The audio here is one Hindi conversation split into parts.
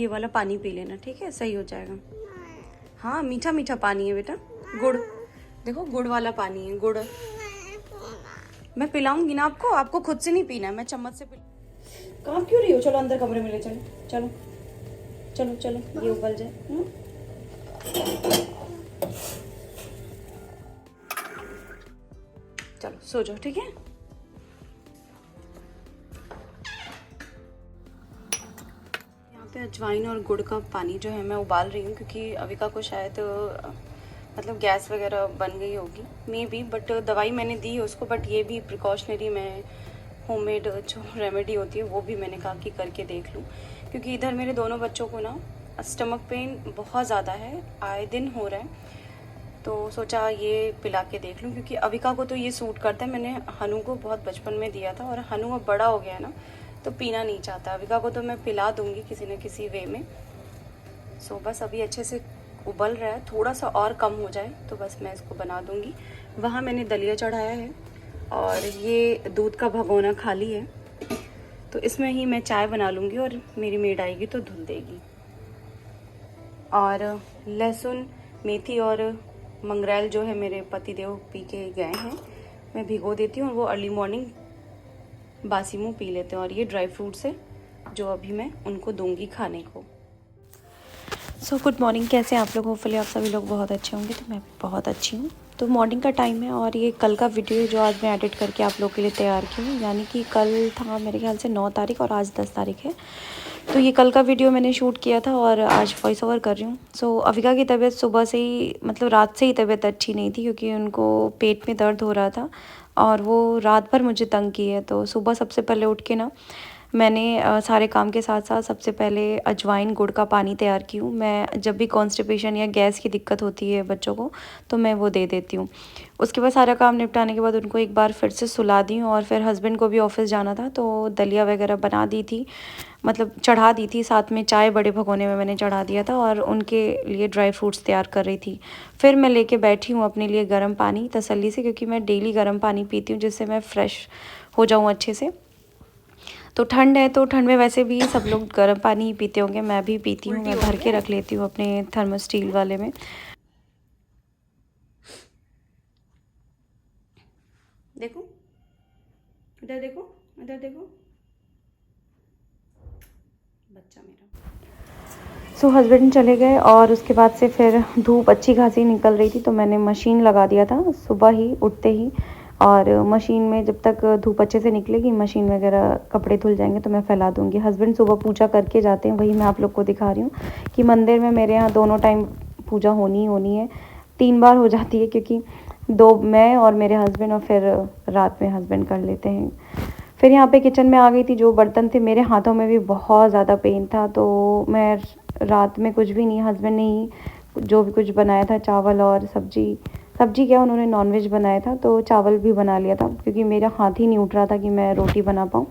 ये वाला पानी पी लेना, ठीक है, सही हो जाएगा। हाँ मीठा मीठा पानी है बेटा, गुड़, देखो गुड़ वाला पानी है, गुड़। मैं पिलाऊंगी ना आपको, आपको खुद से नहीं पीना है, मैं चम्मच से कहाँ क्यों रही हो? चलो अंदर कमरे में ले चलो, चलो चलो चलो, ये उबल जाए। चलो सो जाओ, ठीक है। यहाँ पे अजवाइन और गुड़ का पानी जो है मैं उबाल रही हूँ, क्योंकि अविका को शायद मतलब गैस वगैरह बन गई होगी मे बी, बट दवाई मैंने दी है उसको, बट ये भी प्रिकॉशनरी मैं होममेड जो रेमेडी होती है वो भी मैंने कहा कि करके देख लूँ, क्योंकि इधर मेरे दोनों बच्चों को ना स्टमक पेन बहुत ज़्यादा है, आए दिन हो रहा है, तो सोचा ये पिला के देख लूँ, क्योंकि अविका को तो ये सूट करता है। मैंने हनु को बहुत बचपन में दिया था, और हनु अब बड़ा हो गया है ना, तो पीना नहीं चाहता। अविका को तो मैं पिला दूँगी किसी न किसी वे में। सो बस अभी अच्छे से उबल रहा है, थोड़ा सा और कम हो जाए तो बस मैं इसको बना दूँगी। वहाँ मैंने दलिया चढ़ाया है, और ये दूध का भगोना खाली है, तो इसमें ही मैं चाय बना लूँगी, और मेरी मेड आएगी तो धुल देगी। और लहसुन, मेथी और मंगरेल जो है मेरे पतिदेव पी के गए हैं, मैं भिगो देती हूँ, और वो अर्ली मॉर्निंग बासी मुँह पी लेते हैं। और ये ड्राई फ्रूट्स है जो अभी मैं उनको दूंगी खाने को। सो गुड मॉर्निंग, कैसे हैं आप लोग? होपफुली आप सभी लोग बहुत अच्छे होंगे, तो मैं भी बहुत अच्छी हूँ। तो मॉर्निंग का टाइम है, और ये कल का वीडियो है जो आज मैं एडिट करके आप लोग के लिए तैयार की हूँ, यानी कि कल था मेरे ख्याल से 9 तारीख और आज 10 तारीख है। तो ये कल का वीडियो मैंने शूट किया था और आज वॉइस ओवर कर रही हूँ। सो अविका की तबीयत सुबह से ही, मतलब रात से ही तबीयत अच्छी नहीं थी, क्योंकि उनको पेट में दर्द हो रहा था और वो रात भर मुझे तंग की है। तो सुबह सबसे पहले उठ के ना मैंने सारे काम के साथ साथ सबसे पहले अजवाइन गुड़ का पानी तैयार की हूँ। मैं जब भी कॉन्स्टिपेशन या गैस की दिक्कत होती है बच्चों को, तो मैं वो दे देती हूँ। उसके बाद सारा काम निपटाने के बाद उनको एक बार फिर से सुला दी हूँ, और फिर हस्बैंड को भी ऑफिस जाना था, तो दलिया वगैरह बना दी थी, मतलब चढ़ा दी थी, साथ में चाय बड़े भगोने में मैंने चढ़ा दिया था, और उनके लिए ड्राई फ्रूट्स तैयार कर रही थी। फिर मैं लेके बैठी हूँ अपने लिए गर्म पानी तसल्ली से, क्योंकि मैं डेली गर्म पानी पीती हूँ, जिससे मैं फ़्रेश हो जाऊँ अच्छे से। तो ठंड है, तो ठंड में वैसे भी सब लोग गर्म पानी ही पीते होंगे, मैं भी पीती हूँ। मैं भर के रख लेती हूँ अपने थर्मस स्टील वाले में। देखो इधर, देखो इधर, देखो बच्चा मेरा। सो हस्बैंड चले गए, और उसके बाद से फिर धूप अच्छी खासी निकल रही थी, तो मैंने मशीन लगा दिया था सुबह ही उठते ही। और मशीन में जब तक धूप अच्छे से निकलेगी, मशीन वगैरह कपड़े धुल जाएंगे, तो मैं फैला दूंगी। हस्बैंड सुबह पूजा करके जाते हैं, वही मैं आप लोग को दिखा रही हूँ कि मंदिर में मेरे यहाँ दोनों टाइम पूजा होनी ही होनी है। 3 बार हो जाती है, क्योंकि 2 मैं और मेरे हस्बैंड, और फिर रात में हस्बैंड कर लेते हैं। फिर यहाँ पे किचन में आ गई थी, जो बर्तन थे मेरे हाथों में भी बहुत ज़्यादा पेन था, तो मैं रात में कुछ भी नहीं, हस्बैंड ने ही जो भी कुछ बनाया था, चावल और सब्जी क्या, उन्होंने नॉनवेज बनाया था, तो चावल भी बना लिया था, क्योंकि मेरा हाथ ही नहीं उठ रहा था कि मैं रोटी बना पाऊँ।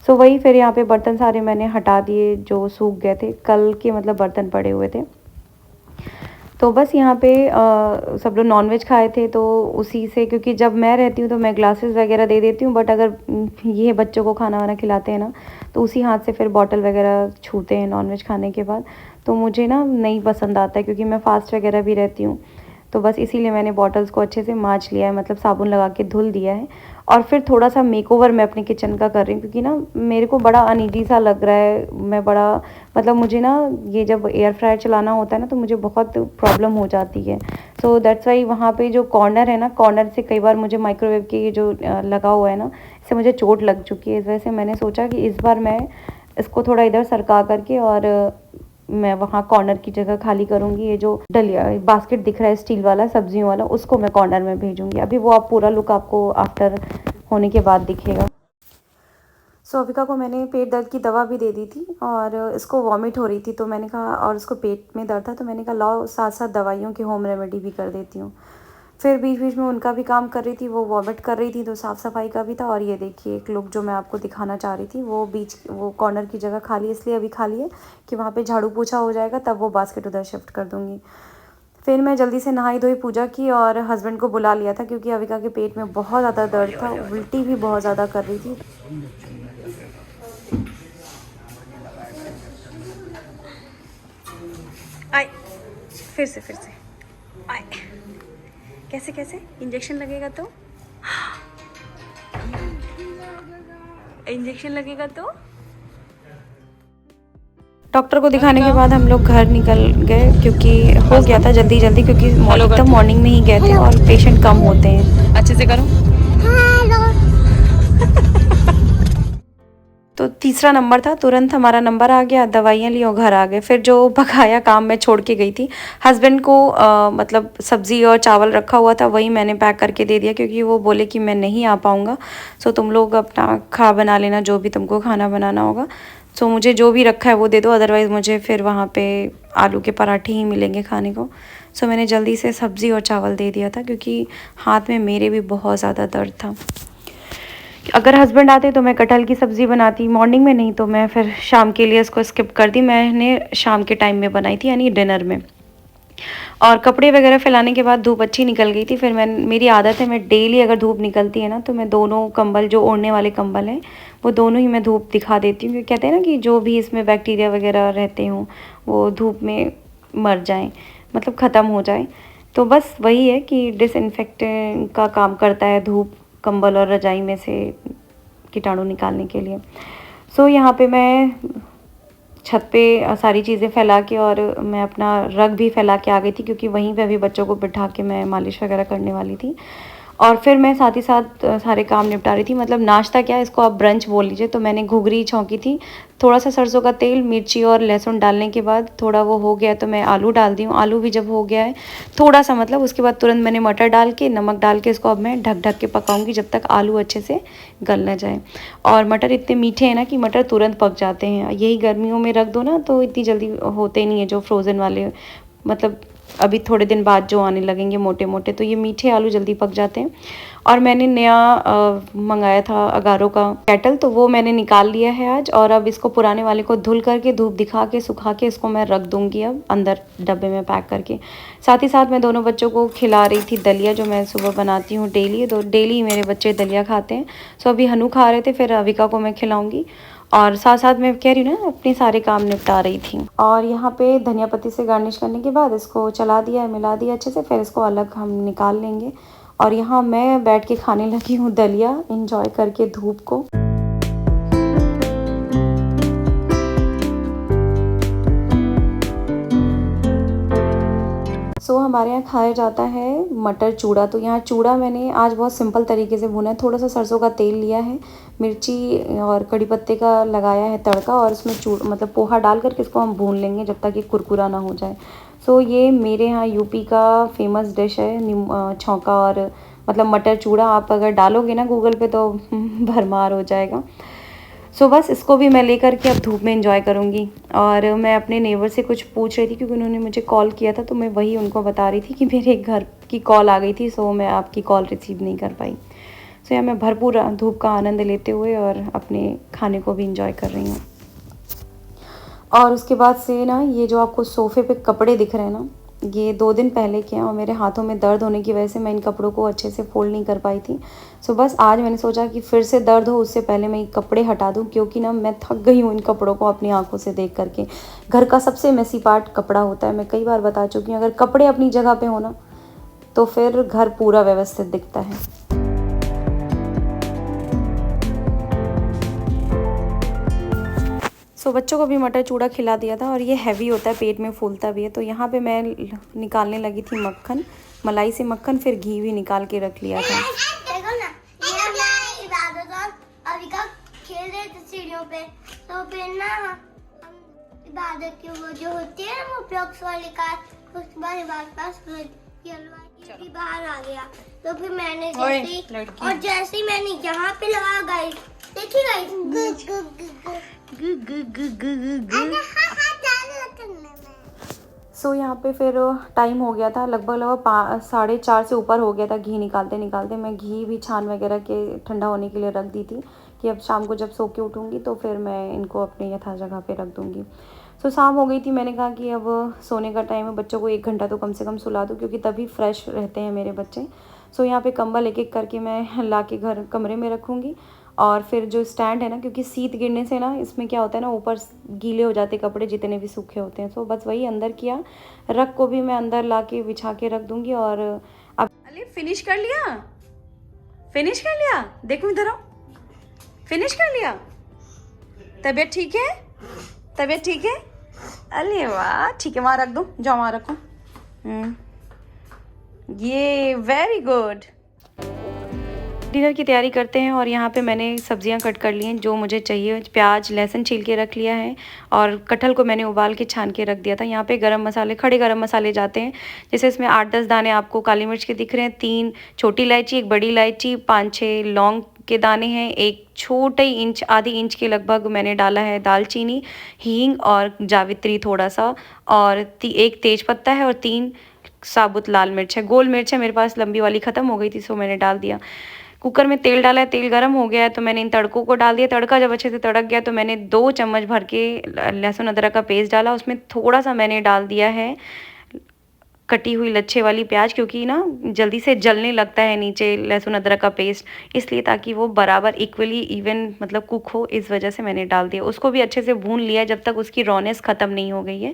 सो वही फिर यहाँ पे बर्तन सारे मैंने हटा दिए जो सूख गए थे, कल के मतलब बर्तन पड़े हुए थे। तो बस यहाँ पे सब लोग नॉनवेज खाए थे, तो उसी से, क्योंकि जब मैं रहती हूँ तो मैं ग्लासेस वगैरह दे देती हूँ, बट अगर ये बच्चों को खाना वाना खिलाते हैं ना, तो उसी हाथ से फिर बॉटल वगैरह छूते हैं नॉनवेज खाने के बाद। तो मुझे ना नहीं पसंद आता है, क्योंकि मैं फास्ट वगैरह भी रहती हूँ, तो बस इसीलिए मैंने बॉटल्स को अच्छे से मांज लिया है, मतलब साबुन लगा के धुल दिया है। और फिर थोड़ा सा मेकओवर मैं अपने किचन का कर रही हूँ, क्योंकि ना मेरे को बड़ा अनईजी सा लग रहा है। मैं बड़ा, मतलब मुझे ना ये जब एयर फ्रायर चलाना होता है ना, तो मुझे बहुत प्रॉब्लम हो जाती है। सो दैट्स वाई वहाँ पे जो कॉर्नर है ना, कॉर्नर से कई बार मुझे माइक्रोवेव के जो लगा हुआ है ना, इससे मुझे चोट लग चुकी है। इस वजह से मैंने सोचा कि इस बार मैं इसको थोड़ा इधर सरका करके, और मैं वहाँ कॉर्नर की जगह खाली करूँगी। ये जो डलिया बास्केट दिख रहा है स्टील वाला, सब्जियों वाला, उसको मैं कॉर्नर में भेजूँगी। अभी वो आप पूरा लुक आपको आफ्टर होने के बाद दिखेगा। सो अविका को मैंने पेट दर्द की दवा भी दे दी थी, और इसको वॉमिट हो रही थी, तो मैंने कहा, और इसको पेट में दर्द था, तो मैंने कहा लाओ साथ साथ दवाइयों की होम रेमेडी भी कर देती हूँ। फिर बीच बीच में उनका भी काम कर रही थी, वो वॉमिट कर रही थी, तो साफ़ सफाई का भी था। और ये देखिए एक लुक जो मैं आपको दिखाना चाह रही थी, वो कॉर्नर की जगह खाली है, इसलिए अभी खाली है कि वहाँ पे झाड़ू पोछा हो जाएगा, तब वो बास्केट उधर शिफ्ट कर दूँगी। फिर मैं जल्दी से नहाई धोई पूजा की, और हस्बैंड को बुला लिया था, क्योंकि अविका के पेट में बहुत ज़्यादा दर्द था, उल्टी भी बहुत ज़्यादा कर रही थी। आए, फिर से आए। कैसे कैसे इंजेक्शन लगेगा तो? इंजेक्शन लगेगा तो? डॉक्टर को दिखाने के बाद हम लोग घर निकल गए क्योंकि हो गया था जल्दी जल्दी, क्योंकि एकदम मॉर्निंग में ही गए थे और पेशेंट कम होते हैं। अच्छे से करो। तो तीसरा नंबर था, तुरंत हमारा नंबर आ गया, दवाइयाँ ली और घर आ गए। फिर जो बकाया काम मैं छोड़ के गई थी हस्बैंड को, मतलब सब्ज़ी और चावल रखा हुआ था वही मैंने पैक करके दे दिया, क्योंकि वो बोले कि मैं नहीं आ पाऊँगा, सो तुम लोग अपना बना लेना जो भी तुमको खाना बनाना होगा। सो मुझे जो भी रखा है वो दे दो, अदरवाइज़ मुझे फिर वहाँ पे आलू के पराठे ही मिलेंगे खाने को। सो मैंने जल्दी से सब्ज़ी और चावल दे दिया था, क्योंकि हाथ में मेरे भी बहुत ज़्यादा दर्द था। अगर हस्बैंड आते तो मैं कटहल की सब्ज़ी बनाती मॉर्निंग में, नहीं तो मैं फिर शाम के लिए इसको स्किप कर दी। मैंने शाम के टाइम में बनाई थी, यानी डिनर में। और कपड़े वगैरह फैलाने के बाद धूप अच्छी निकल गई थी। फिर मेरी आदत है, मैं डेली अगर धूप निकलती है ना तो मैं दोनों कंबल, जो ओढ़ने वाले कंबल हैं वो दोनों ही मैं धूप दिखा देती हूँ, क्योंकि कहते हैं ना कि जो भी इसमें बैक्टीरिया वगैरह रहते हों वो धूप में मर जाएं, मतलब ख़त्म हो जाए। तो बस वही है कि डिसइंफेक्टेंट का काम करता है धूप, कंबल और रजाई में से कीटाणु निकालने के लिए। सो यहाँ पे मैं छत पे सारी चीज़ें फैला के, और मैं अपना रग भी फैला के आ गई थी, क्योंकि वहीं पे अभी बच्चों को बिठा के मैं मालिश वगैरह करने वाली थी। और फिर मैं साथ ही साथ सारे काम निपटा रही थी, मतलब नाश्ता क्या, इसको आप ब्रंच बोल लीजिए। तो मैंने घुघरी छौंकी थी, थोड़ा सा सरसों का तेल, मिर्ची और लहसुन डालने के बाद थोड़ा वो हो गया तो मैं आलू डाल दी हूँ। आलू भी जब हो गया है थोड़ा सा, मतलब उसके बाद तुरंत मैंने मटर डाल के, नमक डाल के इसको अब मैं ढक ढक के पकाऊंगी जब तक आलू अच्छे से गल ना जाए। और मटर इतने मीठे हैं ना कि मटर तुरंत पक जाते हैं। यही गर्मियों में रख दो ना तो इतनी जल्दी होते नहीं है, जो फ्रोज़न वाले, मतलब अभी थोड़े दिन बाद जो आने लगेंगे मोटे मोटे, तो ये मीठे आलू जल्दी पक जाते हैं। और मैंने नया मंगाया था अगारो का केटल, तो वो मैंने निकाल लिया है आज। और अब इसको पुराने वाले को धुल करके, धूप दिखा के, सुखा के इसको मैं रख दूँगी अब अंदर डब्बे में पैक करके। साथ ही साथ मैं दोनों बच्चों को खिला रही थी दलिया, जो मैं सुबह बनाती हूँ डेली। तो डेली मेरे बच्चे दलिया खाते हैं। सो अभी हनु खा रहे थे, फिर अविका को मैं खिलाऊँगी। और साथ साथ मैं कह रही हूँ ना, अपने सारे काम निपटा रही थी। और यहाँ पे धनिया पत्ती से गार्निश करने के बाद इसको चला दिया, मिला दिया अच्छे से, फिर इसको अलग हम निकाल लेंगे। और यहाँ मैं बैठ के खाने लगी हूँ दलिया, एंजॉय करके धूप को। सो हमारे यहाँ खाया जाता है मटर चूड़ा। तो यहाँ चूड़ा मैंने आज बहुत सिंपल तरीके से भुना है। थोड़ा सा सरसों का तेल लिया है, मिर्ची और कड़ी पत्ते का लगाया है तड़का, और उसमें मतलब पोहा डाल करके इसको हम भून लेंगे जब तक ये कुरकुरा ना हो जाए। सो ये मेरे यहाँ यूपी का फेमस डिश है, छौंका और मतलब मटर चूड़ा। आप अगर डालोगे ना गूगल पे तो भरमार हो जाएगा। सो बस इसको भी मैं लेकर के अब धूप में एंजॉय करूँगी। और मैं अपने नेबर से कुछ पूछ रही थी, क्योंकि उन्होंने मुझे कॉल किया था, तो मैं वही उनको बता रही थी कि मेरे घर की कॉल आ गई थी, सो मैं आपकी कॉल रिसीव नहीं कर पाई। सो यहाँ मैं भरपूर धूप का आनंद लेते हुए और अपने खाने को भी इंजॉय कर रही हूँ। और उसके बाद से ना, ये जो आपको सोफ़े पे कपड़े दिख रहे हैं ना, ये 2 दिन पहले के हैं, और मेरे हाथों में दर्द होने की वजह से मैं इन कपड़ों को अच्छे से फोल्ड नहीं कर पाई थी। सो बस आज मैंने सोचा कि फिर से दर्द हो उससे पहले मैं ये कपड़े हटा दूं, क्योंकि ना मैं थक गई हूँ इन कपड़ों को अपनी आंखों से देख करके। घर का सबसे मेसी पार्ट कपड़ा होता है, मैं कई बार बता चुकी हूँ। अगर कपड़े अपनी जगह पे हो ना तो फिर घर पूरा व्यवस्थित दिखता है। सो बच्चों को भी मटर चूड़ा खिला दिया था, और ये हैवी होता है, पेट में फूलता भी है। तो यहाँ पे मैं निकालने लगी थी मक्खन, मलाई से मक्खन, फिर घी भी निकाल के रख लिया था। देखो ना, ये मैं इबादत और अविका खेल रहे थे सीढ़ियों पे, तो फिर ना हम इबादत की वो जो होती है ना, वो प्लग्स वाली कार, उसके बाद इबादत पास ये बाहर आ गया। तो फिर मैंने जैसे ही मैंने यहाँ पे लगाया गाइस, देखिए गाइस, सो यहाँ पे फिर टाइम हो गया था, लगभग 4:30 से ऊपर हो गया था घी निकालते निकालते। मैं घी भी छान वगैरह के ठंडा होने के लिए रख दी थी, कि अब शाम को जब सो के उठूँगी तो फिर मैं इनको अपने यथा जगह पे रख दूँगी। सो शाम हो गई थी, मैंने कहा कि अब सोने का टाइम है, बच्चों को 1 घंटा तो कम से कम सुला दूँ, क्योंकि तभी फ्रेश रहते हैं मेरे बच्चे। सो यहाँ पे कंबल एक एक करके मैं ला के कमरे में रखूँगी। और फिर जो स्टैंड है ना, क्योंकि शीत गिरने से ना इसमें क्या होता है ना, ऊपर गीले हो जाते कपड़े जितने भी सूखे होते हैं। तो बस वही अंदर किया, रग को भी मैं अंदर ला के बिछा के रख दूँगी। और अब अरे फिनिश कर लिया, फिनिश कर लिया, देखो इधर आओ, फिनिश कर लिया। तबीयत ठीक है, तबीयत ठीक है, अरे वाह ठीक है, वहाँ रख दो, जाओ वहाँ रखो। ये वेरी गुड। डिनर की तैयारी करते हैं और यहाँ पे मैंने सब्जियां कट कर ली हैं जो मुझे चाहिए। प्याज लहसुन छील के रख लिया है और कटहल को मैंने उबाल के छान के रख दिया था। यहाँ पे गरम मसाले, खड़े गरम मसाले जाते हैं, जैसे इसमें 8-10 दाने आपको काली मिर्च के दिख रहे हैं, 3 छोटी इलायची, 1 बड़ी इलायची, 5-6 लौंग के दाने हैं, एक छोटे इंच, आधी इंच के लगभग मैंने डाला है दालचीनी, हींग और जावित्री थोड़ा सा, और 1 तेज पत्ता है और 3 साबुत लाल मिर्च है। गोल मिर्च है मेरे पास, लंबी वाली ख़त्म हो गई थी सो मैंने डाल दिया। कुकर में तेल डाला है, तेल गर्म हो गया है तो मैंने इन तड़कों को डाल दिया। तड़का जब अच्छे से तड़क गया तो मैंने 2 चम्मच भर के लहसुन अदरक का पेस्ट डाला। उसमें थोड़ा सा मैंने डाल दिया है कटी हुई लच्छे वाली प्याज, क्योंकि ना जल्दी से जलने लगता है नीचे लहसुन अदरक का पेस्ट, इसलिए ताकि वो बराबर इक्वली इवन मतलब कुक हो, इस वजह से मैंने डाल दिया। उसको भी अच्छे से भून लिया जब तक उसकी रॉनेस ख़त्म नहीं हो गई है।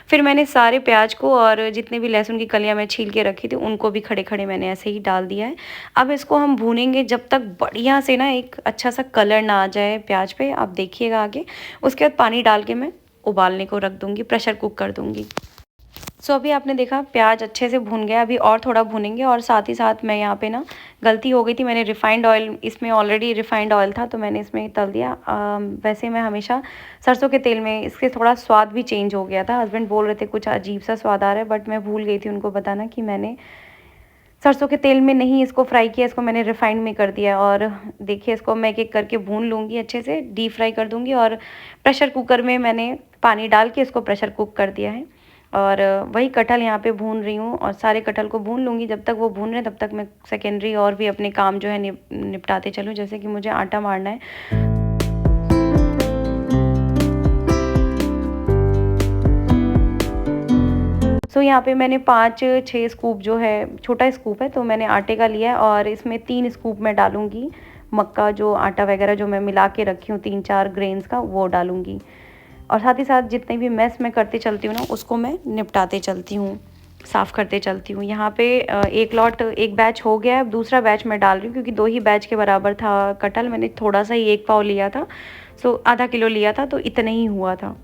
फिर मैंने सारे प्याज को और जितने भी लहसुन की कलियाँ मैं छील के रखी थी उनको भी खड़े खड़े मैंने ऐसे ही डाल दिया है। अब इसको हम भूनेंगे जब तक बढ़िया से ना एक अच्छा सा कलर ना आ जाए प्याज पे, आप देखिएगा आगे। उसके बाद पानी डाल के मैं उबालने को रख दूँगी, प्रेशर कुक कर दूँगी। सो अभी आपने देखा प्याज अच्छे से भून गया, अभी और थोड़ा भूनेंगे। और साथ ही साथ मैं यहाँ पे ना गलती हो गई थी, मैंने रिफ़ाइंड ऑयल, इसमें ऑलरेडी रिफ़ाइंड ऑयल था तो मैंने इसमें तल दिया। वैसे मैं हमेशा सरसों के तेल में, इसके थोड़ा स्वाद भी चेंज हो गया था। हस्बैंड बोल रहे थे कुछ अजीब सा स्वाद आ रहा है, बट मैं भूल गई थी उनको बताना कि मैंने सरसों के तेल में नहीं इसको फ्राई किया, इसको मैंने रिफ़ाइंड में कर दिया। और देखिए इसको मैं एक एक करके भून लूँगी, अच्छे से डीप फ्राई कर दूँगी। और प्रेशर कुकर में मैंने पानी डाल के इसको प्रेशर कुक कर दिया है। और वही कटहल यहाँ पे भून रही हूँ और सारे कटहल को भून लूँगी। जब तक वो भून रहे तब तक मैं सेकेंडरी और भी अपने काम जो है निपटाते चलूँ, जैसे कि मुझे आटा मारना है। सो यहाँ पे मैंने 5-6 स्कूप जो है, छोटा स्कूप है तो मैंने आटे का लिया है और इसमें 3 स्कूप मैं डालूँगी मक्का, जो आटा वगैरह जो मैं मिला के रखी हूँ 3-4 ग्रेन्स का, वो डालूँगी। और साथ ही साथ जितने भी मैस मैं करते चलती हूँ ना उसको मैं निपटाते चलती हूँ, साफ़ करते चलती हूँ। यहाँ पे एक बैच हो गया है, अब दूसरा बैच मैं डाल रही हूँ क्योंकि 2 ही बैच के बराबर था कटहल। मैंने थोड़ा सा ही 1 पाव लिया था, सो आधा किलो लिया था तो इतना ही हुआ था।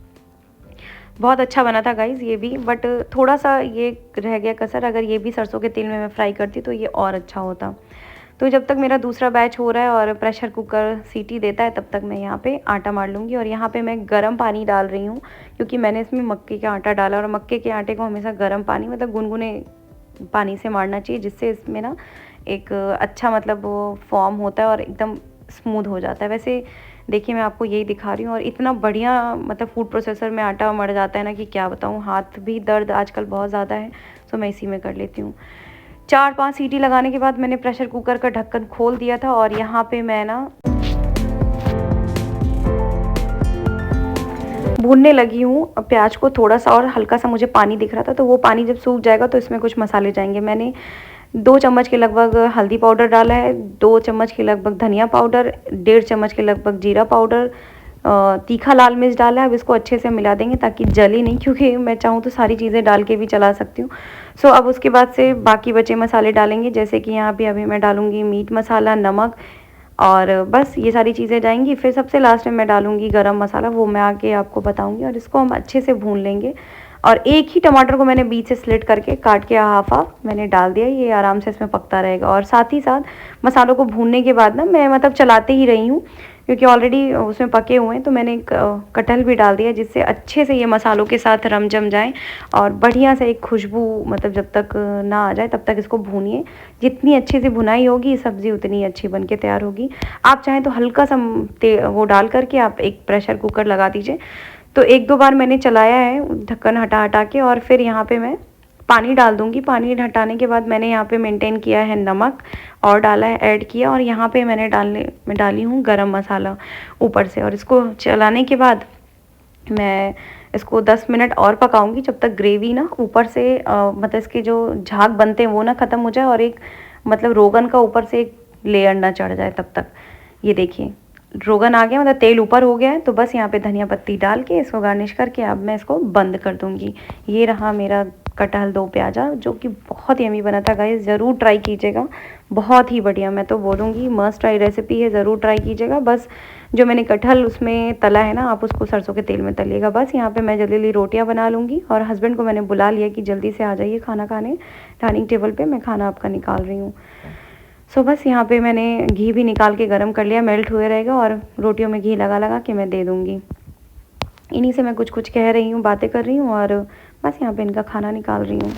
बहुत अच्छा बना था गाइज़ ये भी, बट थोड़ा सा ये रह गया कसर। अगर ये भी सरसों के तेल में मैं फ्राई करती तो ये और अच्छा होता। तो जब तक मेरा दूसरा बैच हो रहा है और प्रेशर कुकर सीटी देता है तब तक मैं यहाँ पे आटा मार लूँगी। और यहाँ पे मैं गर्म पानी डाल रही हूँ क्योंकि मैंने इसमें मक्के का आटा डाला, और मक्के के आटे को हमेशा गर्म पानी मतलब गुनगुने पानी से मारना चाहिए, जिससे इसमें ना एक अच्छा मतलब वो फॉर्म होता है और एकदम स्मूथ हो जाता है। वैसे देखिए मैं आपको यही दिखा रही हूँ, और इतना बढ़िया मतलब फूड प्रोसेसर में आटा मर जाता है ना कि क्या बताऊँ। हाथ भी दर्द आजकल बहुत ज़्यादा है, तो मैं इसी में कर लेती हूँ। 4-5 सीटी लगाने के बाद मैंने प्रेशर कुकर का ढक्कन खोल दिया था और यहाँ पे मैं ना भूनने लगी हूँ प्याज को थोड़ा सा, और हल्का सा मुझे पानी दिख रहा था, तो वो पानी जब सूख जाएगा तो इसमें कुछ मसाले जाएंगे। मैंने 2 चम्मच के लगभग हल्दी पाउडर डाला है, 2 चम्मच के लगभग धनिया पाउडर, 1.5 चम्मच के लगभग जीरा पाउडर, तीखा लाल मिर्च डाला है। अब इसको अच्छे से मिला देंगे ताकि जले नहीं, क्योंकि मैं चाहूँ तो सारी चीज़ें डाल के भी चला सकती हूँ। सो अब उसके बाद से बाकी बचे मसाले डालेंगे, जैसे कि यहाँ पे अभी मैं डालूँगी मीट मसाला, नमक, और बस ये सारी चीज़ें जाएंगी। फिर सबसे लास्ट में मैं डालूँगी गरम मसाला, वो मैं आगे आपको बताऊँगी। और इसको हम अच्छे से भून लेंगे। और एक ही टमाटर को मैंने बीच से स्लिट करके काट के हाफ मैंने डाल दिया, ये आराम से इसमें पकता रहेगा। और साथ ही साथ मसालों को भूनने के बाद ना मैं मतलब चलाते ही रही हूँ क्योंकि ऑलरेडी उसमें पके हुए हैं, तो मैंने कटहल भी डाल दिया जिससे अच्छे से ये मसालों के साथ रम जम जाए और बढ़िया से एक खुशबू मतलब जब तक ना आ जाए तब तक इसको भूनिए। जितनी अच्छे से भुनाई होगी सब्ज़ी उतनी अच्छी बन के तैयार होगी। आप चाहें तो हल्का सा वो डाल करके आप एक प्रेशर कुकर लगा दीजिए। तो 1-2 बार मैंने चलाया है ढक्कन हटा हटा के, और फिर यहाँ पे मैं पानी डाल दूँगी। पानी हटाने के बाद मैंने यहाँ पे मेंटेन किया है नमक और डाला है, ऐड किया, और यहाँ पे मैंने डाली हूँ गरम मसाला ऊपर से। और इसको चलाने के बाद मैं इसको 10 मिनट और पकाऊंगी जब तक ग्रेवी ना ऊपर से मतलब इसके जो झाग बनते हैं वो ना ख़त्म हो जाए और एक मतलब रोगन का ऊपर से एक लेयर ना चढ़ जाए तब तक। ये देखिए रोगन आ गया, मतलब तेल ऊपर हो गया है, तो बस यहाँ पे धनिया पत्ती डाल के इसको गार्निश करके अब मैं इसको बंद कर दूँगी। ये रहा मेरा कटहल दो प्याज़ा, जो कि बहुत यमी बना था गाइस, ज़रूर ट्राई कीजिएगा, बहुत ही बढ़िया, मैं तो बोलूँगी मस्ट ट्राई रेसिपी है, ज़रूर ट्राई कीजिएगा। बस जो मैंने कटहल उसमें तला है ना, आप उसको सरसों के तेल में तलिएगा। बस यहाँ पे मैं जल्दी जल्दी रोटियाँ बना लूँगी और हस्बैंड को मैंने बुला लिया कि जल्दी से आ जाइए खाना खाने डाइनिंग टेबल पे, मैं खाना आपका निकाल रही हूँ। सो बस यहाँ पे मैंने घी भी निकाल के गरम कर लिया, मेल्ट हुए रहेगा और रोटियों में घी लगा लगा के मैं दे दूँगी। इन्हीं से मैं कुछ कुछ कह रही हूँ, बातें कर रही हूँ और बस यहाँ पे इनका खाना निकाल रही हूँ।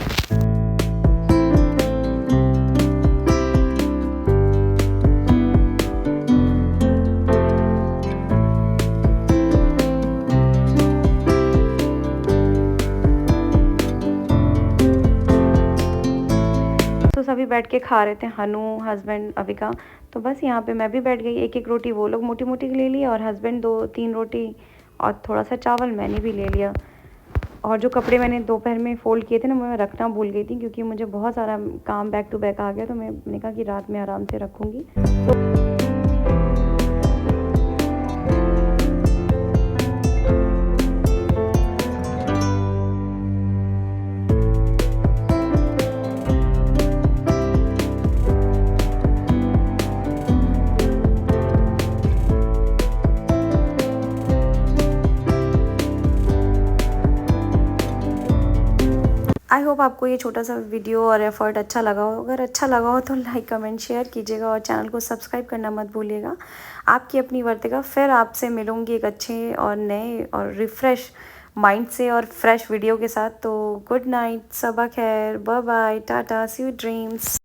तो सभी बैठ के खा रहे थे, हनु, हस्बैंड, अविका। तो बस यहाँ पे मैं भी बैठ गई, एक एक रोटी वो लोग मोटी मोटी ले ली और हस्बैंड 2-3 रोटी और थोड़ा सा चावल मैंने भी ले लिया। और जो कपड़े मैंने दोपहर में फ़ोल्ड किए थे ना, मैं रखना भूल गई थी क्योंकि मुझे बहुत सारा काम बैक टू बैक आ गया, तो मैंने कहा कि रात में आराम से रखूँगी। तो आई होप आपको ये छोटा सा वीडियो और एफर्ट अच्छा लगा हो। अगर अच्छा लगा हो तो लाइक कमेंट शेयर कीजिएगा और चैनल को सब्सक्राइब करना मत भूलिएगा। आपकी अपनी वर्तिका, फिर आपसे मिलूँगी एक अच्छे और नए और रिफ़्रेश माइंड से और फ्रेश वीडियो के साथ। तो गुड नाइट, सबा खैर, bye bye, tata, see you dreams.